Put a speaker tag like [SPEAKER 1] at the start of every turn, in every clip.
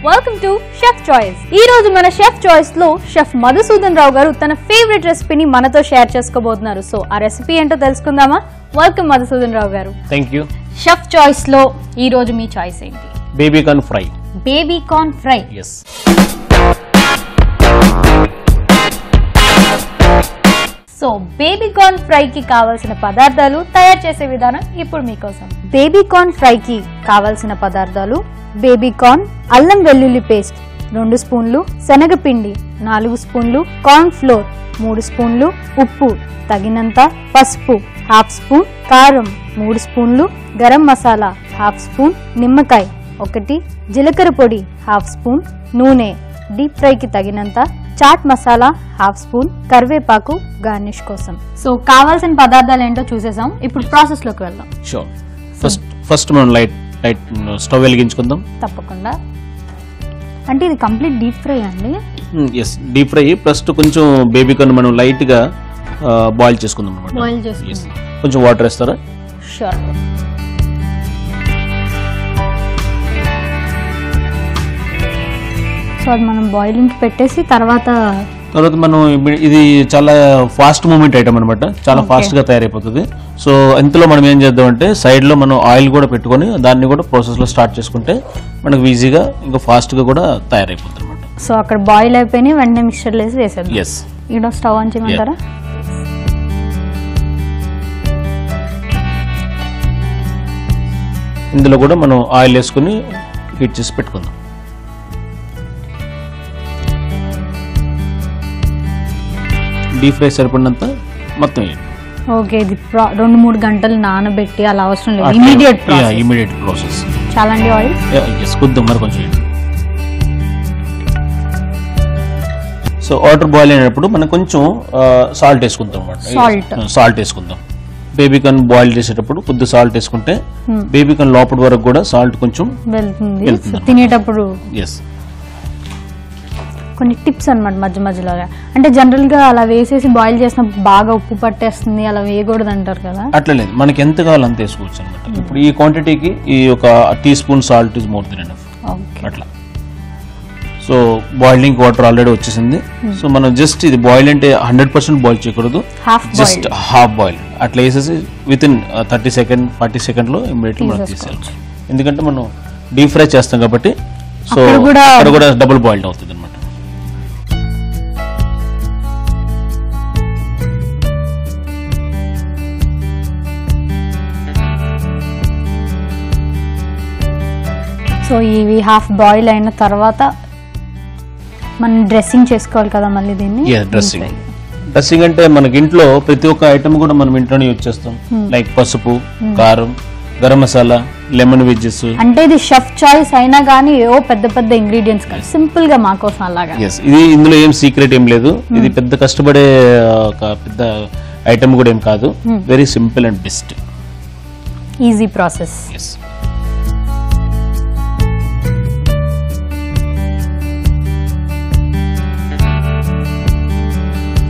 [SPEAKER 1] Welcome to chef choice. ఈ రోజు మన షెఫ్ చాయిస్ లో షెఫ్ మధుసూదన్ రావు గారు తన ఫేవరెట్ రెసిపీని మనతో షేర్ చేసుకోబోతున్నారు. సో ఆ రెసిపీ ఏంటో తెలుసుకుందామా? వెల్కమ్ మధుసూదన్ రావు గారు.
[SPEAKER 2] Thank you.
[SPEAKER 1] షెఫ్ చాయిస్ లో ఈ రోజు మీ చాయిస్ ఏంటి?
[SPEAKER 2] Baby corn fry.
[SPEAKER 1] Baby corn fry.
[SPEAKER 2] Yes.
[SPEAKER 1] So baby corn fry కి కావాల్సిన పదార్థాలు, తయారు చేసే విధానం ఇప్పుడు మీకోసం. బేబీ కార్న్ ఫ్రై కి కావాల్సిన పదార్థాలు: బేబీ కార్న్, అల్లం వెల్లుల్లి పేస్ట్ 2 స్పూన్లు, శనగపిండి 4 స్పూన్లు, కార్న్ ఫ్లోర్ 3 స్పూన్లు, ఉప్పు తగినంత, పసుపు 1/2 స్పూన్, కారం 3 స్పూన్లు, గరం మసాలా 1/2 స్పూన్, నిమ్మకాయ 1, జీలకర్ర పొడి 1/2 స్పూన్, నూనె, డీప్ ఫ్రై కి తగినంత, చాట్ మసాలా 1/2 స్పూన్, కరివేపాకు గార్నిష్ కోసం. సో కావాల్సిన పదార్థాలు ఏంటో చూసేసాం. ఇప్పుడు ప్రాసెస్ లోకి వెళ్దాం.
[SPEAKER 2] షూర్. ఫస్ట్ మనం లైట్ స్టవ్ వెలిగించుకుందాం.
[SPEAKER 1] తప్పకుండా. అంటే ఇది కంప్లీట్ డీప్ ఫ్రై అండి?
[SPEAKER 2] Yes, deep fry. ఫస్ట్ కొంచెం బేబీ కార్న్ మనం లైట్ గా బాయిల్ చేసుకుందాం అన్నమాట.
[SPEAKER 1] బాయిల్ చేసుకుందాం.
[SPEAKER 2] కొంచెం వాటర్ వేస్తారా?
[SPEAKER 1] షూర్. సో అది మనం బాయిలింగ్ పెట్టేసి తర్వాత
[SPEAKER 2] మనం ఇది చాలా ఫాస్ట్ మూమెంట్ ఐటమ్ అనమాట. చాలా ఫాస్ట్ గా తయారైపోతుంది. సో ఇంతలో మనం ఏం చేద్దాం అంటే సైడ్ లో మనం ఆయిల్ కూడా పెట్టుకొని దాన్ని కూడా ప్రాసెస్ లో స్టార్ట్ చేసుకుంటే మనకు ఈజీగా ఇంకా ఫాస్ట్ గా కూడా తయారైపోతుంది అనమాట.
[SPEAKER 1] సో అక్కడ బాయిల్ అయిపోయి వెంటనే మిక్చర్ వేసి వేసేద్దాం.
[SPEAKER 2] ఎస్.
[SPEAKER 1] ఈడ స్టవ్ ఆన్ చేయమంటారా?
[SPEAKER 2] ఇందులో కూడా మనం ఆయిల్ వేసుకుని హీట్ చేసి పెట్టుకుందాం. డీప్ ఫ్రై సరిపడినంత మొత్తం.
[SPEAKER 1] ఓకే, ఇది 2-3 గంటలు నానబెట్టి అలా అవసరం లేదు. Immediate
[SPEAKER 2] process.
[SPEAKER 1] చాలా అండి ఆయిల్.
[SPEAKER 2] కొద్దాం మరి కొంచెం. సో వాటర్ బాయిల్ అయినప్పుడు మనం కొంచెం సాల్ట్ వేసుకుందాం అన్నమాట. సాల్ట్ వేసుకుందాం. బేబీ కార్న్ బాయిల్ చేసేటప్పుడు కొద్ది సాల్ట్ వేసుకుంటే బేబీ కార్న్ లోపల వరకు కూడా సాల్ట్ కొంచెం
[SPEAKER 1] వెళ్తుంది తినేటప్పుడు.
[SPEAKER 2] ఎస్.
[SPEAKER 1] కొన్ని టిప్స్ అనమాట మధ్య మధ్యలో. అంటే జనరల్ గా అలా వేసేసి బాయిల్ చేసినప్పుడు బాగా ఉప్పు పట్టేస్తుంది, అలా వేయకూడదు అంటారు కదా?
[SPEAKER 2] అట్లా లేదు, మనకి ఎంత కావాలో అంత వేసుకోవచ్చు అనమాట. ఇప్పుడు ఈ క్వాంటిటీకి ఈ ఒక teaspoon salt is more than enough. అట్లా. సో బాయిలింగ్ వాటర్ ఆల్రెడీ వచ్చేసింది. సో మనం జస్ట్ ఇది బాయిల్ అంటే 100% బాయిల్ చేయకూడదు, జస్ట్ హాఫ్ బాయిల్ అట్లా వేసేసి విత్ ఇన్ 30 సెకండ్ 40 సెకండ్లో ఇమ్మీడియట్లీ మనం తీసేయాలి. ఎందుకంటే మనం డీప్ ఫ్రై చేస్తాం కాబట్టి. సో అక్కడ కూడా డబుల్ బాయిల్డ్ అవుతుంది అనమాట.
[SPEAKER 1] సో ఇవి హాఫ్ బాయిల్ అయిన తర్వాత మనం డ్రెస్సింగ్ చేసుకోవాలి కదా మళ్ళీ దీన్ని.
[SPEAKER 2] డ్రెస్సింగ్ అంటే మనకి ఇంట్లో ప్రతి ఒక్క ఐటమ్ కూడా మనం ఇంట్లోనే యూజ్ చేస్తాం. లైక్ పసుపు, కారం, గరం మసాలా, లెమన్ వెజ్జెస్.
[SPEAKER 1] అంటే ఇది షెఫ్ చాయిస్ అయినా కానీ ఏవో పెద్ద పెద్ద ఇంగ్రీడియంట్స్ కాదు, సింపుల్ గా మా కోసం అలాగా.
[SPEAKER 2] ఇది ఇందులో ఏం సీక్రెట్ ఏం లేదు. ఇది పెద్ద కష్టపడే ఒక పెద్ద ఐటమ్ కూడా ఏం కాదు. Very simple and best.
[SPEAKER 1] Easy process.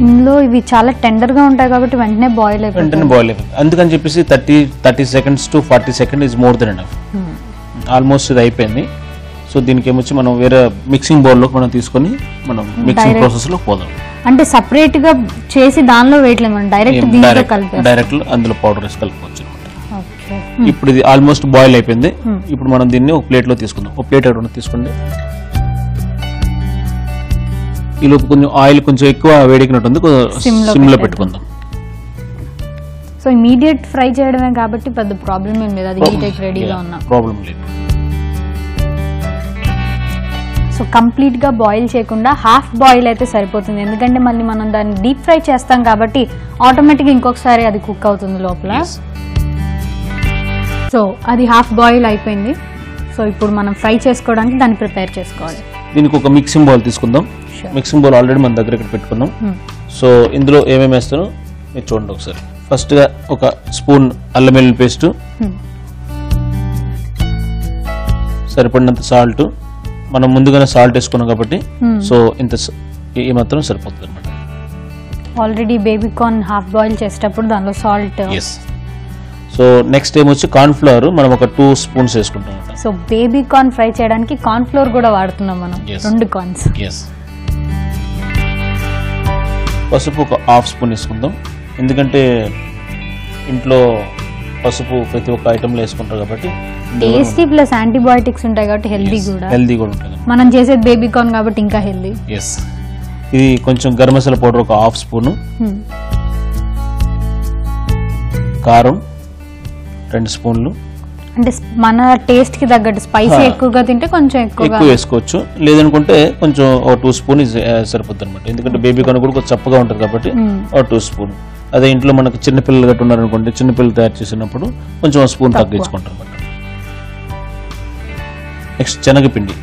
[SPEAKER 1] ఇందులో ఇవి చాలా టెండర్ గా ఉంటాయి కాబట్టి వెంటనే బాయిల్ అయిపోతుంది.
[SPEAKER 2] అందుకని చెప్పేసి 30 seconds to 40 second is more than enough. Almost ఇది అయిపోయింది. సో దీనికి ఏమొచ్చి మనం వేరే మిక్సింగ్ బౌల్ లో మనం తీసుకొని మనం మిక్సింగ్ ప్రాసెస్ లో పోదాం.
[SPEAKER 1] అంటే సపరేట్ గా చేసి దానిలో వేయట్లేదు, మనం
[SPEAKER 2] డైరెక్ట్ అందులో పౌడర్ వేసి కలుపుకోవచ్చు. ఇప్పుడు ఇది ఆల్మోస్ట్ బాయిల్ అయిపోయింది. ఇప్పుడు మనం దీన్ని ఒక ప్లేట్ లో తీసుకుందాం. ఒక ప్లేట్ ఎవరైనా తీసుకోండి. ఈ లోపు కొంచెం ఆయిల్ కొంచెం ఎక్కువ వేడెక్కినట్టుంది, సిమ్ లో పెట్టుకుందాం.
[SPEAKER 1] సో ఇమీడియట్ ఫ్రై చేయడమే కాబట్టి పెద్ద ప్రాబ్లం ఏం లేదు, అది హీట్ అయ్యి రెడీగా ఉన్నా
[SPEAKER 2] ప్రాబ్లం లేదు.
[SPEAKER 1] సో కంప్లీట్ గా బాయిల్ చేయకుండా హాఫ్ బాయిల్ అయితే సరిపోతుంది. ఎందుకంటే మళ్ళీ మనం దాన్ని డీప్ ఫ్రై చేస్తాం కాబట్టి ఆటోమేటిక్ ఇంకొకసారి అది కుక్ అవుతుంది లోపల. సో అది హాఫ్ బాయిల్ అయిపోయింది. సో ఇప్పుడు మనం ఫ్రై చేసుకోవడానికి దాన్ని ప్రిపేర్ చేసుకోవాలి.
[SPEAKER 2] దీనికి ఒక మిక్సింగ్ బౌల్ తీసుకుందాం. మిక్సింగ్ బౌల్ ఆల్రెడీ మన దగ్గర ఇక్కడ పెట్టుకున్నాం. సో ఇందులో ఏమేమి వేస్తానో మీరు చూడండి ఒకసారి. ఫస్ట్ గా ఒక స్పూన్ అల్లం వెల్లుల్లి పేస్ట్, సరిపడినంత సాల్ట్. మనం ముందుగానే సాల్ట్ వేసుకున్నాం కాబట్టి సో ఇంత ఈ మాత్రం సరిపోతుంది అనమాట.
[SPEAKER 1] Already baby corn half boil చేసేటప్పుడు దానిలో సాల్ట్.
[SPEAKER 2] సో నెక్స్ట్ ఏమొచ్చి కార్న్ ఫ్లవర్ మనం ఒక 2 స్పూన్స్ వేసుకుంటాం.
[SPEAKER 1] సో బేబీ కార్న్ ఫ్రై చేయడానికి కార్న్ ఫ్లోర్ కూడా వాడుతున్నాం మనం. 2 కార్న్స్.
[SPEAKER 2] పసుపు ఒక 1/2 స్పూన్ వేసుకుందాం, ఎందుకంటే ఇంట్లో పసుపు ప్రతి ఒక్క ఐటమ్ లో వేసుకుంటారు కాబట్టి.
[SPEAKER 1] టేస్టీ ప్లస్ యాంటీబయాటిక్స్ ఉంటాయి కాబట్టి హెల్దీ కూడా ఉంటుంది. మనం చేసేది బేబీ కార్న్ కాబట్టి ఇంకా హెల్దీ.
[SPEAKER 2] ఇది కొంచెం గరం మసాలా పౌడర్ ఒక 1/2 స్పూన్, కారం 2 స్పూన్లు.
[SPEAKER 1] అంటే మన టేస్ట్ కి తగ్గట్టు స్పైసీ ఎక్కువగా తింటే కొంచెం ఎక్కువ
[SPEAKER 2] వేసుకోవచ్చు, లేదనుకుంటే కొంచెం ఒక 2 స్పూన్ సరిపోతుంది అనమాట. ఎందుకంటే బేబీ కార్న్ కూడా కొంచెం చప్పగా ఉంటుంది కాబట్టి ఒక 2 స్పూన్. అదే ఇంట్లో మనకు చిన్నపిల్లలు గట్టు ఉన్నారనుకోండి, చిన్నపిల్లలు తయారు చేసినప్పుడు కొంచెం 1 స్పూన్ తగ్గించుకుంటారు అనమాట. నెక్స్ట్ శనగపిండి.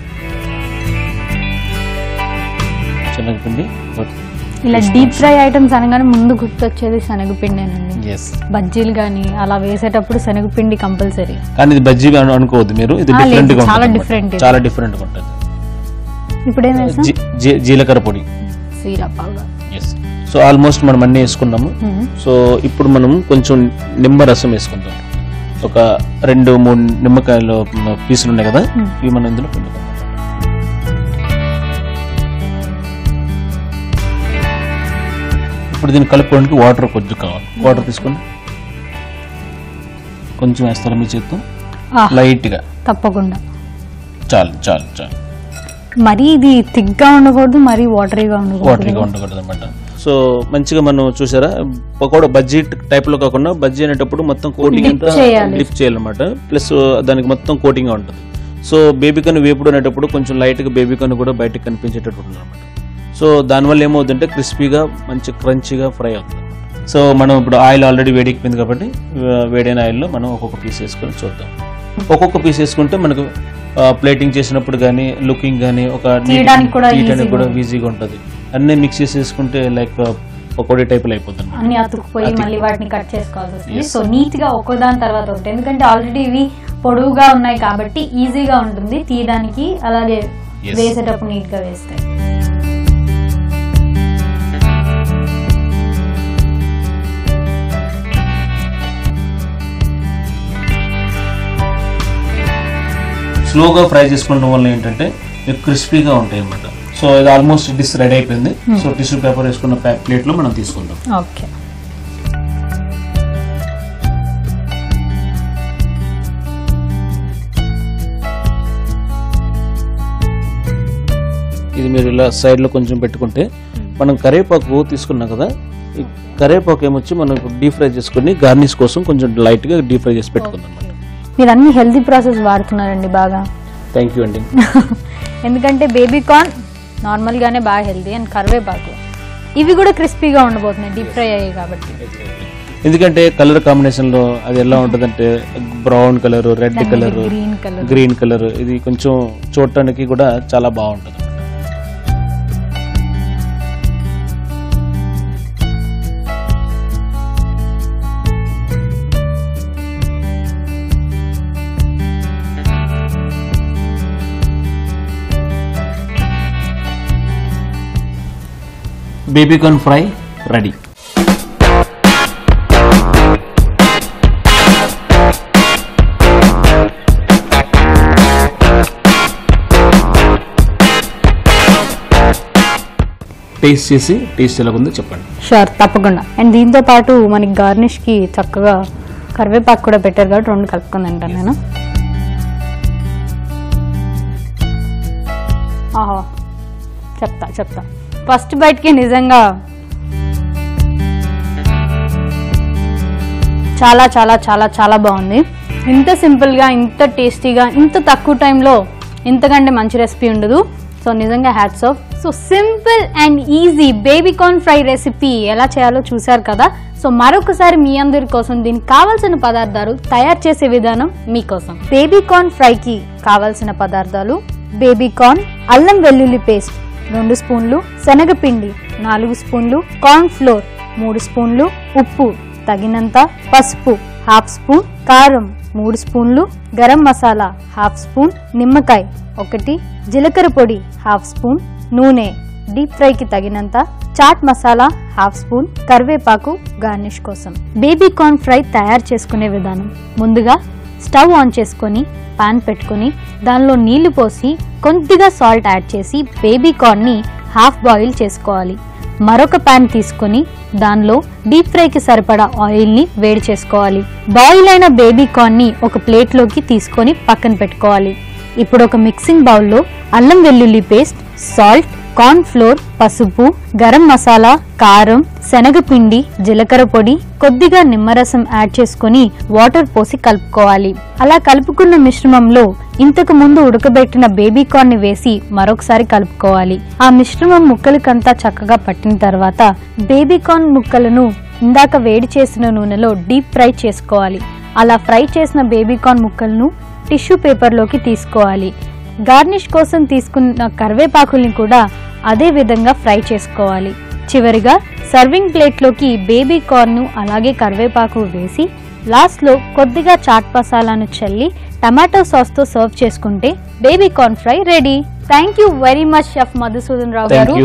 [SPEAKER 1] ఇలా డీప్ ఫ్రై ఐటమ్స్ అనగానే ముందు గుర్తొచ్చేది శనగపిండేనండి. బజ్జీలు కానీ అలా వేసేటప్పుడు శనగపిండి కంపల్సరీ.
[SPEAKER 2] కానీ ఇది బజ్జీ అనుకోవద్దు మీరు, ఇది డిఫరెంట్ గా ఉంటుంది, చాలా డిఫరెంట్ గా ఉంటుంది.
[SPEAKER 1] ఇప్పుడు ఏమేసాం?
[SPEAKER 2] జీలకర్ర పొడి. సో ఆల్మోస్ట్ మనం అన్ని వేసుకున్నాము. సో ఇప్పుడు మనం కొంచెం నిమ్మరసం వేసుకుందాం. ఒక 2-3 నిమ్మకాయలు పీసులు ఉన్నాయి కదా, ఇవి మనం ఇందులో పిండుకుందాం. ఇప్పుడు దీన్ని కలుపుకోవడానికి వాటర్ కొద్దిగా కావాలి. వాటర్ తీసుకోండి, కొంచెం వేస్తారా మీ చేత్తో, లైట్ గా.
[SPEAKER 1] తప్పకుండా.
[SPEAKER 2] చాలు చాలు చాలు.
[SPEAKER 1] మరి ఇది థిక్గా ఉండకూడదు, మరి వాటరీగా
[SPEAKER 2] ఉండకూడదు అనమాట. సో మంచిగా మనం చూసారా, పకోడా బజ్జీ టైప్ లో కాకుండా బజ్జీ అనేటప్పుడు మొత్తం కోటింగ్ అంతా డిప్ చేయాలన్నమాట. ప్లస్ దానికి మొత్తం కోటింగ్ గా ఉంటుంది. సో బేబీకార్న్ వేపుడు అనేటప్పుడు కొంచెం లైట్ గా బేబీకార్న్ కూడా బయటకు కనిపించేటట్టు ఉంటుంది అనమాట. సో దానివల్ల ఏమవుతుందంటే క్రిస్పీగా మంచి క్రంచీగా ఫ్రై అవుతుంది. సో మనం ఇప్పుడు ఆయిల్ ఆల్రెడీ వేడెక్కిపోయింది కాబట్టి వేడైన ఆయిల్లో మనం ఒక్కొక్క పీస్ వేసుకొని చూద్దాం. ఒక్కొక్క పీస్ వేసుకుంటే మనకు ప్లేటింగ్ చేసినప్పుడు కానీ లుకింగ్ కానీ ఒక తీయడానికి కూడా ఈజీగా ఉంటుంది. అన్ని మిక్స్ చేసి వేసుకుంటే లైక్ పకోడీ టైప్ లో అయిపోతుంది.
[SPEAKER 1] అన్ని అతుక్కుపోయి మళ్ళీ వాటిని కట్ చేసుకోవాల్సి వస్తుంది. సో నీట్ గా ఒక్కోదాని తర్వాత ఒకటి, ఎందుకంటే ఆల్రెడీ ఇవి పొడవుగా ఉన్నాయి కాబట్టి ఈజీగా ఉంటుంది తీయడానికి, అలాగే వేసేటప్పుడు నీట్ గా వేస్తాయి.
[SPEAKER 2] స్లోగా ఫ్రై చేసుకోవడం వల్ల ఏంటంటే క్రిస్పీగా ఉంటాయి అన్నమాట. సో ఇది ఆల్మోస్ట్ డిష్ రెడీ అయిపోయింది. సో టిష్యూ పేపర్ వేసుకున్న ప్లేట్ లో మనం తీసుకుందాం.
[SPEAKER 1] ఓకే.
[SPEAKER 2] ఇది మీరు ఇలా సైడ్ లో కొంచెం పెట్టుకుంటే, మనం కరివేపాకు తీసుకున్నాం కదా, ఈ కరివేపాకు ఏమొచ్చి మనం డీప్ ఫ్రై చేసుకుని గార్నిష్ కోసం కొంచెం లైట్ గా డీప్ ఫ్రై చేసి పెట్టుకుందాం.
[SPEAKER 1] మీరు అన్ని హెల్తీ ప్రాసెస్ వాడుతున్నారండి బాగా.
[SPEAKER 2] థ్యాంక్ యూ అండి.
[SPEAKER 1] ఎందుకంటే బేబీ కార్న్ నార్మల్ గానే బాగా హెల్తీ, అండ్ కరివేపాకు ఇవి కూడా క్రిస్పీగా ఉండబోతున్నాయి డీప్ ఫ్రై అయ్యాయి కాబట్టి.
[SPEAKER 2] ఎందుకంటే కలర్ కాంబినేషన్ లో అది ఎలా ఉంటదంటే brown colour, red colour, green colour, ఇది కొంచెం చూడటానికి కూడా చాలా బాగుంటుంది. Baby corn fry ready. టేస్ట్ చేసి టేస్ట్ ఎలా ఉందో చెప్పండి.
[SPEAKER 1] షూర్, తప్పకుండా. అండ్ దీంతో పాటు మనకి గార్నిష్ కి చక్కగా కరివేపాకు కూడా పెట్టారు కాబట్టి 2 కలుపుకొని తింటాను నేను. ఆహా, చెప్తా ఫస్ట్ బైట్కి నిజంగా చాలా చాలా చాలా చాలా బాగుంది. ఇంత సింపుల్గా, ఇంత టేస్టీగా, ఇంత తక్కువ టైంలో ఇంతకంటే మంచి రెసిపీ ఉండదు. సో నిజంగా hats off. So simple and easy baby corn fry recipe ఎలా చేయాలో చూసారు కదా. సో మరొకసారి మీ అందరి కోసం దీనికి కావాల్సిన పదార్థాలు, తయారు చేసే విధానం మీకోసం. బేబీకార్న్ ఫ్రైకి కావాల్సిన పదార్థాలు: బేబీకార్న్, అల్లం వెల్లుల్లి పేస్ట్ 2 స్పూన్లు, శనగపిండి 4 స్పూన్లు, కార్న్ ఫ్లోర్ 3 స్పూన్లు, ఉప్పు తగినంత, పసుపు 1/2 స్పూన్, కారం 3 స్పూన్లు, గరం మసాలా 1/2 స్పూన్, నిమ్మకాయ 1, జీలకర్ర పొడి 1/2 స్పూన్, నూనె డీప్ ఫ్రైకి తగినంత చాట్ మసాలా హాఫ్ స్పూన్, కరివేపాకు గార్నిష్ కోసం. బేబీ కార్న్ ఫ్రై తయారు చేసుకునే విధానం: ముందుగా స్టవ్ ఆన్ చేసుకొని పాన్ పెట్టుకొని దానిలో నీళ్లు పోసి కొద్దిగా సాల్ట్ యాడ్ చేసి బేబీ కార్న్ ని హాఫ్ బాయిల్ చేసుకోవాలి. మరొక పాన్ తీసుకొని దానిలో డీప్ ఫ్రైకి సరిపడా ఆయిల్ ని వేడి చేసుకోవాలి. బాయిల్ అయిన బేబీ కార్న్ ని ఒక ప్లేట్లోకి తీసుకొని పక్కన పెట్టుకోవాలి. ఇప్పుడు ఒక మిక్సింగ్ బౌల్లో అల్లం వెల్లుల్లి పేస్ట్, సాల్ట్, కార్న్ ఫ్లోర్, పసుపు, గరం మసాలా, కారం, శనగపిండి, జీలకర్ర పొడి, కొద్దిగా నిమ్మరసం యాడ్ చేసుకొని వాటర్ పోసి కలుపుకోవాలి. అలా కలుపుకున్న మిశ్రమంలో ఇంతకు ముందు ఉడకబెట్టిన బేబీ కార్న్ ని వేసి మరొకసారి కలుపుకోవాలి. ఆ మిశ్రమం ముక్కలకంతా చక్కగా పట్టిన తర్వాత బేబీ కార్న్ ముక్కలను ఇందాక వేడి చేసిన నూనెలో డీప్ ఫ్రై చేసుకోవాలి. అలా ఫ్రై చేసిన బేబీ కార్న్ ముక్కలను టిష్యూ పేపర్లోకి తీసుకోవాలి. గార్నిష్ కోసం తీసుకున్న కరివేపాకుల్ని కూడా అదే విధంగా ఫ్రై చేసుకోవాలి. చివరిగా సర్వింగ్ ప్లేట్లోకి బేబీ కార్న్ అలాగే కరివేపాకు వేసి లాస్ట్లో కొద్దిగా చాట్ మసాలాను చల్లి టమాటో సాస్తో సర్వ్ చేసుకుంటే baby corn fry ready. Thank you very much chef Madhusudan Rao గారు.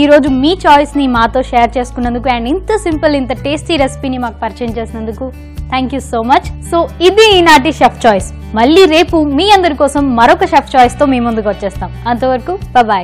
[SPEAKER 1] ఈ రోజు మీ చాయిస్ ని మాతో షేర్ చేసుకున్నందుకు అండ్ ఇంత సింపుల్ ఇంత టేస్టీ రెసిపీని మాకు పరిచయం చేసినందుకు thank you so much. So ఇది ఈనాటి షెఫ్ చాయిస్. మళ్ళీ రేపు మీ అందరి కోసం మరొక షెఫ్ చాయిస్ తో మీ ముందుకు వచ్చేస్తాం. అంతవరకు బాయ్.